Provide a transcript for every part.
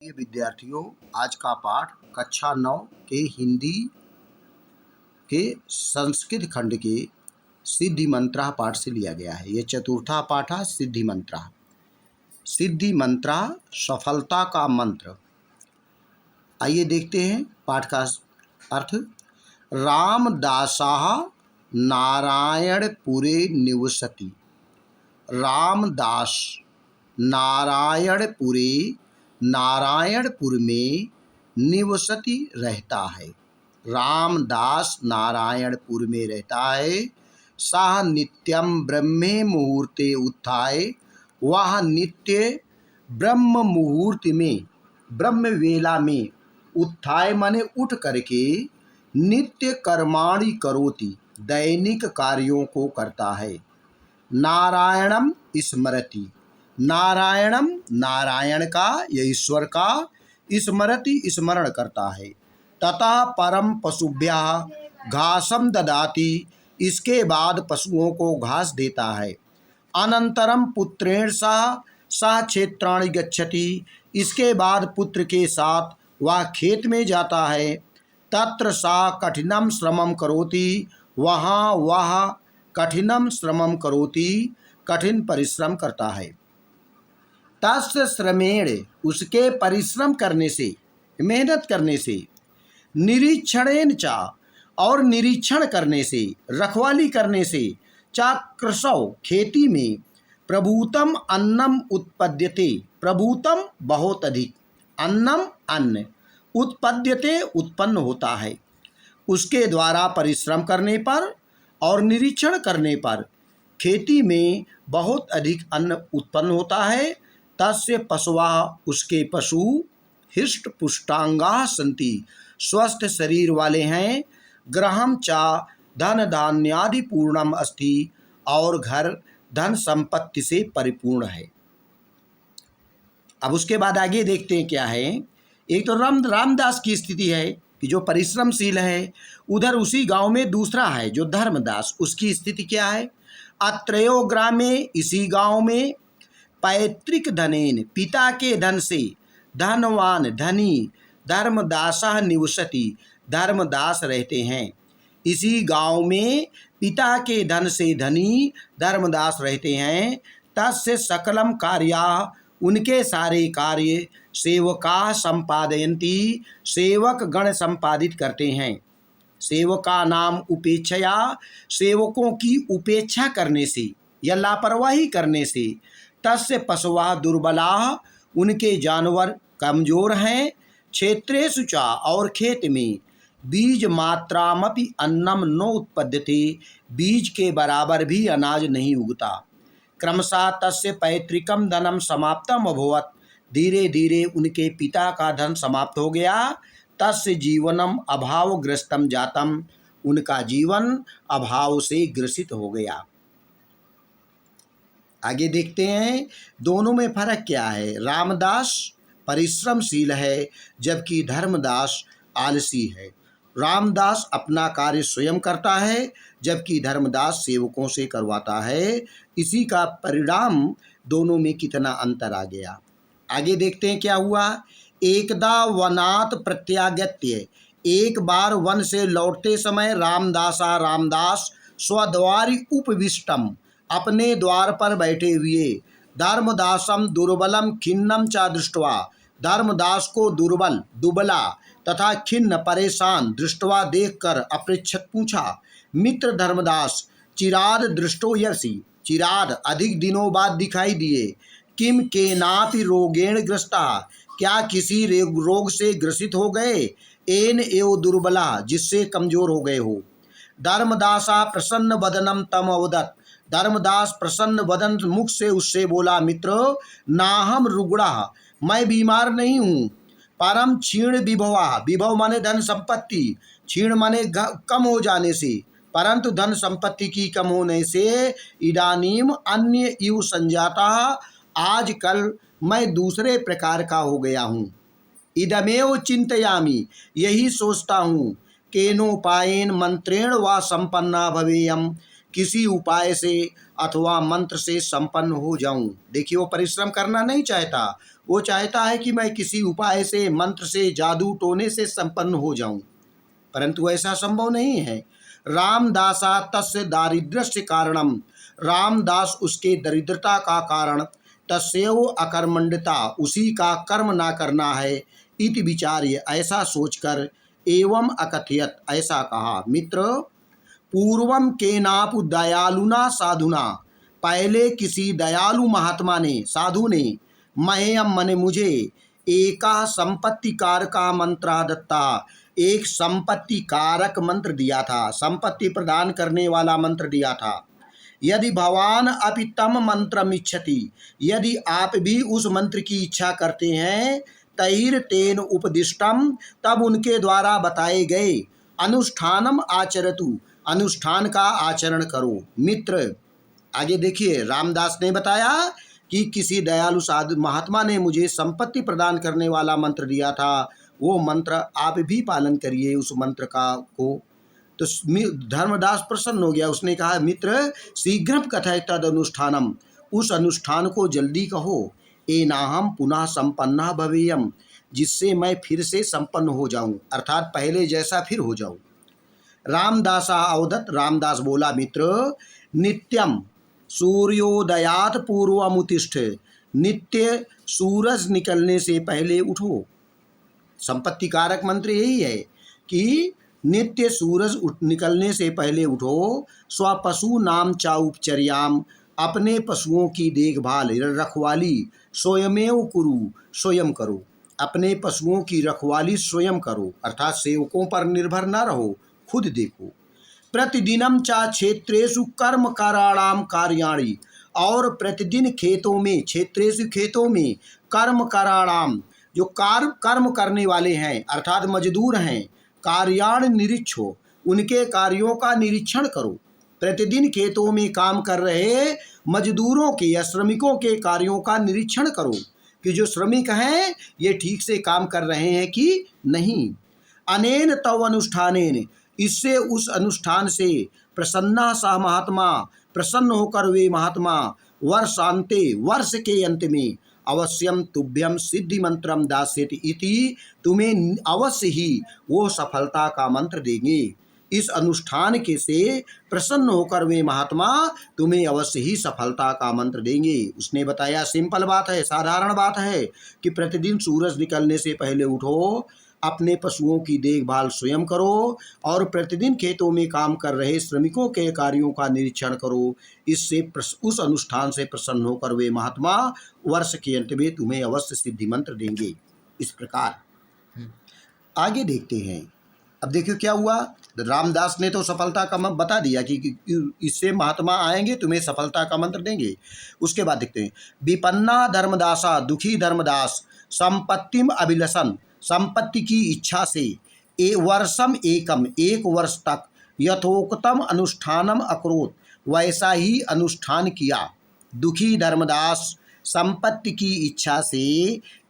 प्रिय विद्यार्थियों, आज का पाठ कक्षा 9 के हिंदी के संस्कृत खंड के सिद्धि मंत्रा पाठ से लिया गया है। ये चतुर्था पाठ है सिद्धि मंत्रा। सिद्धि मंत्रा सफलता का मंत्र। आइए देखते हैं पाठ का अर्थ। रामदासः नारायणपुरे निवसति। रामदास नारायणपुर में निवसति रहता है। रामदास नारायणपुर में रहता है। सह नित्यम ब्रह्मे मुहूर्ते उत्थाय। वह नित्य ब्रह्म मुहूर्त में, ब्रह्म वेला में, उत्थाय माने उठ करके, नित्य कर्माणि करोति, दैनिक कार्यों को करता है। नारायणम स्मरति। नारायणम नारायण का या ईश्वर का, स्मरति स्मरण करता है। ततः परम पशुभ्यः घासम ददाति। इसके बाद पशुओं को घास देता है। अनंतरम पुत्रेण सह क्षेत्राणि गच्छति। इसके बाद पुत्र के साथ वह खेत में जाता है। तत्र सा कठिनम श्रमम करोति। वहाँ वह कठिनम श्रमम करोति, कठिन परिश्रम करता है। तस्य श्रमेण, उसके परिश्रम करने से, मेहनत करने से, निरीक्षणेन चा, और निरीक्षण करने से, रखवाली करने से, चा कृषौ, खेती में, प्रभूतम अन्नम उत्पद्यते। प्रभूतम बहुत अधिक, अन्नम अन्न, उत्पद्यते उत्पन्न होता है। उसके द्वारा परिश्रम करने पर और निरीक्षण करने पर खेती में बहुत अधिक अन्न उत्पन्न होता है। तस्य पशुवा, उसके पशु, हृष्ट पुष्टांगा सन्ति, स्वस्थ शरीर वाले हैं। गृहम चा धन धान्यादि पूर्णम अस्ति, और घर धन संपत्ति से परिपूर्ण है। अब उसके बाद आगे देखते हैं क्या है। एक तो रामदास की स्थिति है कि जो परिश्रमशील है। उधर उसी गांव में दूसरा है जो धर्मदास, उसकी स्थिति क्या है। अत्रयो ग्रामे, इसी गांव में, पैतृक धनेन, पिता के धन से, धनवान धनी, धर्मदासः निवसति, धर्मदास रहते हैं। इसी गांव में पिता के धन से धनी धर्मदास रहते हैं। तस्य सकलम कार्या, उनके सारे कार्य, सेवका संपादयन्ति, सेवक गण संपादित करते हैं। सेवका नाम उपेक्षया, सेवकों की उपेक्षा करने से या लापरवाही करने से। तस्य पशुवा दुर्बला, उनके जानवर कमजोर हैं। क्षेत्रेषु च, और खेत में, बीज मात्रामपि अन्नम न उत्पद्यते, बीज के बराबर भी अनाज नहीं उगता। क्रमशः तस्य पैतृकम धनम समाप्तम अभवत्, धीरे धीरे उनके पिता का धन समाप्त हो गया। तस्य जीवनम अभावग्रस्तम जातम, उनका जीवन अभाव से ग्रसित हो गया। आगे देखते हैं दोनों में फर्क क्या है। रामदास परिश्रमशील है, जबकि धर्मदास आलसी है। रामदास अपना कार्य स्वयं करता है, जबकि धर्मदास सेवकों से करवाता है। इसी का परिणाम दोनों में कितना अंतर आ गया। आगे देखते हैं क्या हुआ। एकदा वनात् प्रत्यागत्य, एक बार वन से लौटते समय, रामदास स्वद्वारि उपविष्टम, अपने द्वार पर बैठे हुए, धर्मदासम दुर्बलम खिन्नम च दृष्ट्वा, धर्मदास को दुर्बल, दुबला तथा खिन्न, परेशान दृष्ट्वा देखकर अपृच्छत, पूछा। मित्र धर्मदास चिराद दृष्टो यसी, चिराद अधिक दिनों बाद दिखाई दिए। किम केनापि रोगेण ग्रस्ता, क्या किसी रोग से ग्रसित हो गए। एन एव दुर्बला, जिससे कमजोर हो गए हो। धर्मदासा प्रसन्न वदनम तम अवदत्, धर्मदास प्रसन्न वदन मुख से उससे बोला। मित्र नाहम रुग्णा, मैं बीमार नहीं हूँ। परम क्षीण विभवा, विभव माने धन संपत्ति, क्षीण माने कम हो जाने से, परंतु धन संपत्ति की कम होने से, इदानीम अन्य इव संजाता, आजकल मैं दूसरे प्रकार का हो गया हूँ। इदमेव चिंतयामि, यही सोचता हूँ। केनोपायेन मंत्रेण वा संपन्ना भवेयम, किसी उपाय से अथवा मंत्र से संपन्न हो जाऊं। देखिए, वो परिश्रम करना नहीं चाहता, वो चाहता है कि मैं किसी उपाय से, मंत्र से, जादू टोने से संपन्न हो जाऊं, परंतु ऐसा संभव नहीं है। रामदासा तस्य दारिद्र्यस्य कारणम, रामदास उसके दरिद्रता का कारण, तस्यैव अकर्मण्यता, उसी का कर्म ना करना है, इति विचार्य, ऐसा सोचकर, एवं अकथयत, ऐसा कहा। मित्र, पूर्वम केनापु दयालुना साधुना, पहले किसी दयालु महात्मा ने, साधु ने, मह्यम मने मुझे, एका संपत्ति कारका मंत्रा दत्ता, एक संपत्ति कारक मंत्र दिया था, संपत्ति प्रदान करने वाला मंत्र दिया था। यदि भवान अपि तम मंत्रम इच्छति, यदि आप भी उस मंत्र की इच्छा करते हैं, तैर तेन उपदिष्टम, तब उनके द्वारा बताए गए, अनुष्ठानम आचरतु, अनुष्ठान का आचरण करो। मित्र, आगे देखिए, रामदास ने बताया कि किसी दयालु साधु महात्मा ने मुझे संपत्ति प्रदान करने वाला मंत्र दिया था, वो मंत्र आप भी पालन करिए उस मंत्र का को। तो धर्मदास प्रसन्न हो गया, उसने कहा, मित्र शीघ्र कथय तद अनुष्ठानम, उस अनुष्ठान को जल्दी कहो, एनाहम पुनः संपन्ना भवेयम, जिससे मैं फिर से संपन्न हो जाऊं, अर्थात पहले जैसा फिर हो जाऊं। रामदासा अवदत, रामदास बोला, मित्र नित्यम सूर्योदयात पूर्वमुतिष्ठ, नित्य सूरज निकलने से पहले उठो। संपत्ति कारक मंत्र यही है कि नित्य सूरज निकलने से पहले उठो। स्वपशु नाम चा उपचर्याम, अपने पशुओं की देखभाल, रखवाली, स्वयमेव कुरु, स्वयं करो, अपने पशुओं की रखवाली स्वयं करो, अर्थात सेवकों पर निर्भर न रहो, खुद देखो। प्रतिदिनम चा क्षेत्रेषु कर्म कराणाम कार्याणि, और प्रतिदिन खेतों में, क्षेत्रेषु खेतों में, कर्म कराणाम, जो कर्म करने वाले हैं अर्थात मजदूर हैं, कार्याण निरीक्षो, उनके कार्यों का निरीक्षण करो। प्रतिदिन खेतों में काम कर रहे मजदूरों के या श्रमिकों के कार्यों का निरीक्षण करो कि जो श्रमिक हैं ये ठीक से काम कर रहे हैं कि नहीं। अनेन तव अनुष्ठानेन, इससे उस अनुष्ठान से, प्रसन्ना सा महात्मा, प्रसन्न होकर वे महात्मा, वर्षांते, वर्ष के अंत में, अवश्यम तुभ्यम सिद्धि मंत्रम दास्यति इति, तुम्हें अवश्य ही वो सफलता का मंत्र देंगे। इस अनुष्ठान के से प्रसन्न होकर वे महात्मा तुम्हें अवश्य ही सफलता का मंत्र देंगे। उसने बताया, सिंपल बात है, साधारण बात है कि प्रतिदिन सूरज निकलने से पहले उठो, अपने पशुओं की देखभाल स्वयं करो, और प्रतिदिन खेतों में काम कर रहे श्रमिकों के कार्यों का निरीक्षण करो। इससे उस अनुष्ठान से प्रसन्न होकर वे महात्मा वर्ष के अंत में तुम्हें अवश्य सिद्धि मंत्र देंगे। इस प्रकार आगे देखते हैं। अब देखियो क्या हुआ, रामदास ने तो सफलता का मंत्र बता दिया कि इससे महात्मा आएंगे तुम्हें सफलता का मंत्र देंगे। उसके बाद देखते हैं, विपन्ना धर्मदासा, दुखी धर्मदास, संपत्तिम अभिलषण, संपत्ति की इच्छा से, वर्षम एकम, एक वर्ष तक, यथोक्तम अनुष्ठानम अकरोत, वैसा ही अनुष्ठान किया। दुखी धर्मदास संपत्ति की इच्छा से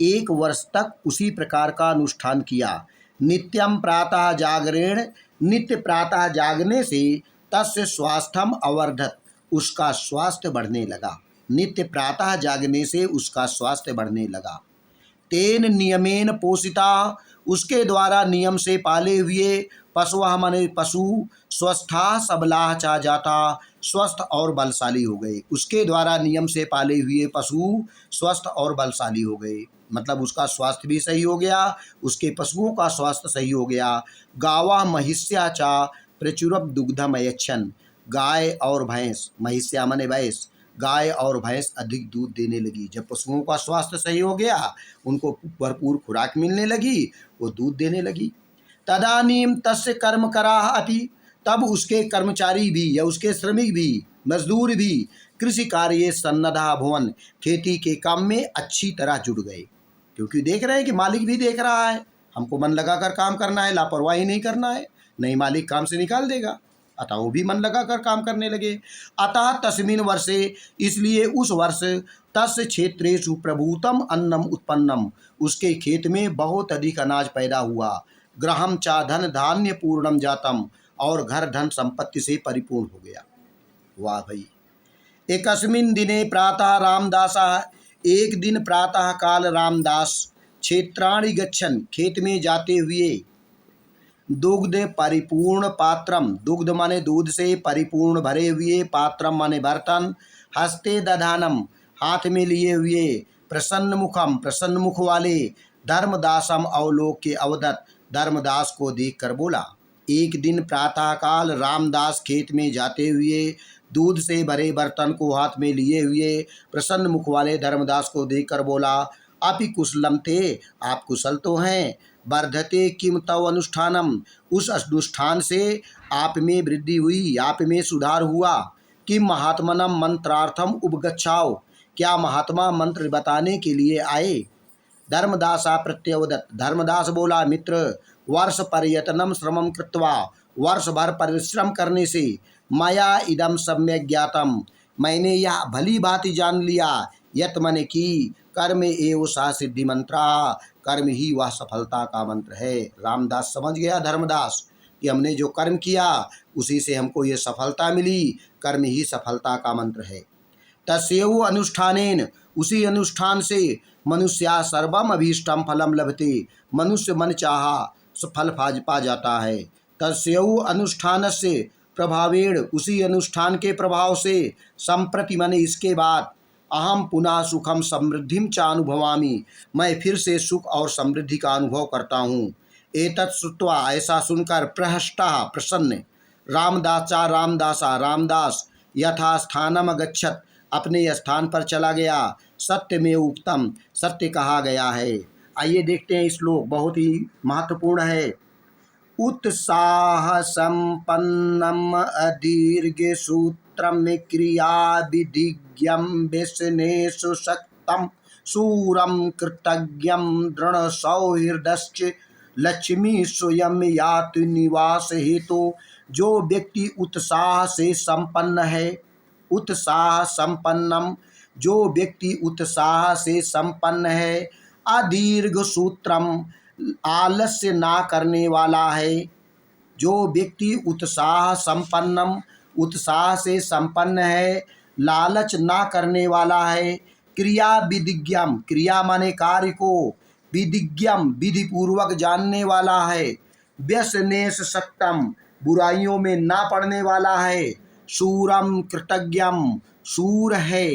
एक वर्ष तक उसी प्रकार का अनुष्ठान किया। नित्यम प्रातः जागरेण, नित्य प्रातः जागने से, तस्य स्वास्थ्यम अवर्धत, उसका स्वास्थ्य बढ़ने लगा। नित्य प्रातः जागने से उसका स्वास्थ्य बढ़ने लगा। तेन नियमेन पोषिता, उसके द्वारा नियम से पाले हुए, पशुः माने पशु, स्वस्था सबला चा जाता, स्वस्थ और बलशाली हो गए। उसके द्वारा नियम से पाले हुए पशु स्वस्थ और बलशाली हो गए, मतलब उसका स्वास्थ्य भी सही हो गया, उसके पशुओं का स्वास्थ्य सही हो गया। गावा महिष्या चा प्रचुरब दुग्धम यच्छन, गाय और भैंस, महिष्या माने भैंस, गाय और भैंस अधिक दूध देने लगी। जब पशुओं का स्वास्थ्य सही हो गया, उनको भरपूर खुराक मिलने लगी, वो दूध देने लगी। तदानीम तस्य कर्म कराह अपि, तब उसके कर्मचारी भी या उसके श्रमिक भी, मजदूर भी, कृषि कार्य सन्नधा भवन, खेती के काम में अच्छी तरह जुड़ गए, क्योंकि देख रहे हैं कि मालिक भी देख रहा है, हमको मन लगाकर काम करना है, लापरवाही नहीं करना है, नहीं मालिक काम से निकाल देगा, अतः वो भी मन लगाकर काम करने लगे। अतः तस्मिन् वर्षे, इसलिए उस वर्ष, तस्य क्षेत्रेषु प्रभूतम अन्नम उत्पन्नम, उसके खेत में बहुत अधिक अनाज पैदा हुआ। गृहम चा धन धान्य पूर्णम जातम, और घर धन संपत्ति से परिपूर्ण हो गया। वाह भाई। एकस्मिन् दिने प्रातः रामदासः, एक दिन प्रातः काल रामदास क्षेत्राणि गच्छन्, खेत में जाते हुए, दुग्ध परिपूर्ण पात्रम, दुग्ध माने दूध से परिपूर्ण भरे हुए, पात्रम माने बर्तन, हस्ते दधानम, हाथ में लिए हुए, प्रसन्न मुखम, प्रसन्न मुख वाले, धर्मदासम अवलोक के अवदत, धर्मदास को देखकर बोला। एक दिन प्रातःकाल रामदास खेत में जाते हुए दूध से भरे बर्तन को हाथ में लिए हुए प्रसन्न मुख वाले धर्मदास को देखकर बोला, अपि कुशलम ते, आप कुशल तो हैं। वर्धते किम तव अनुष्ठानम, उस अनुष्ठान से आप में वृद्धि हुई, आप में सुधार हुआ। किम महात्मनम मंत्रार्थम उपगच्छाओ, क्या महात्मा मंत्र बताने के लिए आए। धर्मदासा प्रत्यवदत, धर्मदास बोला, मित्र, वर्ष पर्यतनम श्रमम कृत्वा, वर्ष भर परिश्रम करने से, मया इदम सम्यक ज्ञातम, मैंने यह भली भांति जान लिया, यत मन की कर्म एव सा सिद्धि मंत्रा, कर्म ही वह सफलता का मंत्र है। रामदास समझ गया धर्मदास कि हमने जो कर्म किया उसी से हमको ये सफलता मिली, कर्म ही सफलता का मंत्र है। तस्यैव अनुष्ठानेन, उसी अनुष्ठान से मनुष्या सर्वम अभीष्टम फलम लभते, मनुष्य मन चाहा फल पा जाता है। तस्यैव अनुष्ठान से प्रभावेण, उसी अनुष्ठान के प्रभाव से, संप्रति मन इसके बाद, अहम पुनः सुखम समृद्धिम च अनुभवामि, मैं फिर से सुख और समृद्धि का अनुभव करता हूँ। एतत् श्रुत्वा, ऐसा सुनकर, प्रहष्टः प्रसन्न, रामदासा रामदास यथास्थानम अगच्छत्, अपने स्थान पर चला गया। सत्य में उक्तम, सत्य कहा गया है। आइए देखते हैं श्लोक, बहुत ही महत्वपूर्ण है। उत्साह संपन्नम अदीर्घ सूत्रम क्रिया विधिज्ञम व्यसनेषु शक्तम शूरम कृतज्ञम दृढ़ सौहृदश्च लक्ष्मी स्वयं याति निवास हेतु, जो व्यक्ति उत्साह से संपन्न है, उत्साह संपन्नम, जो व्यक्ति उत्साह से संपन्न है, अदीर्घ सूत्रम, आलस्य ना करने वाला है, जो व्यक्ति उत्साह संपन्नम, उत्साह से संपन्न है, लालच ना करने वाला है, क्रिया विधिज्ञम, क्रिया माने कार्य को, विधिज्ञम विधि पूर्वक जानने वाला है, व्यसनेश सक्तम, बुराइयों में ना पड़ने वाला है, शूरम कृतज्ञम, शूर है,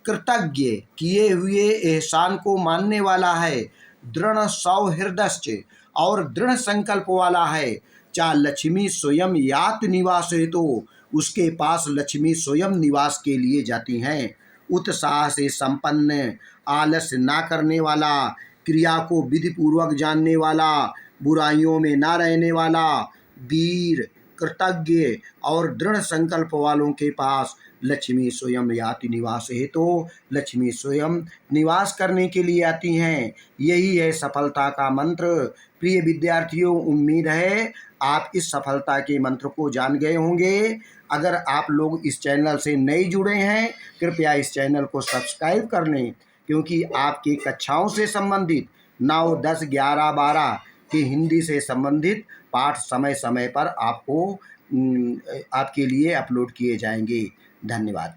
कृतज्ञ किए हुए एहसान को मानने वाला है, दृढ़ सौहृदश्च, और दृढ़ संकल्प वाला है, चा लक्ष्मी स्वयं यात निवास है, तो उसके पास लक्ष्मी स्वयं निवास के लिए जाती हैं। उत्साह से संपन्न, आलस्य ना करने वाला, क्रिया को विधि पूर्वक जानने वाला, बुराइयों में ना रहने वाला, वीर, कृतज्ञ और दृढ़ संकल्प वालों के पास लक्ष्मी स्वयं याति निवास है, तो लक्ष्मी स्वयं निवास करने के लिए आती हैं। यही है सफलता का मंत्र। प्रिय विद्यार्थियों, उम्मीद है आप इस सफलता के मंत्र को जान गए होंगे। अगर आप लोग इस चैनल से नए जुड़े हैं, कृपया इस चैनल को सब्सक्राइब कर लें, क्योंकि आपकी कक्षाओं से संबंधित 9, 10, 11, 12 के हिंदी से संबंधित पाठ समय समय पर आपको आपके लिए अपलोड किए जाएंगे। धन्यवाद।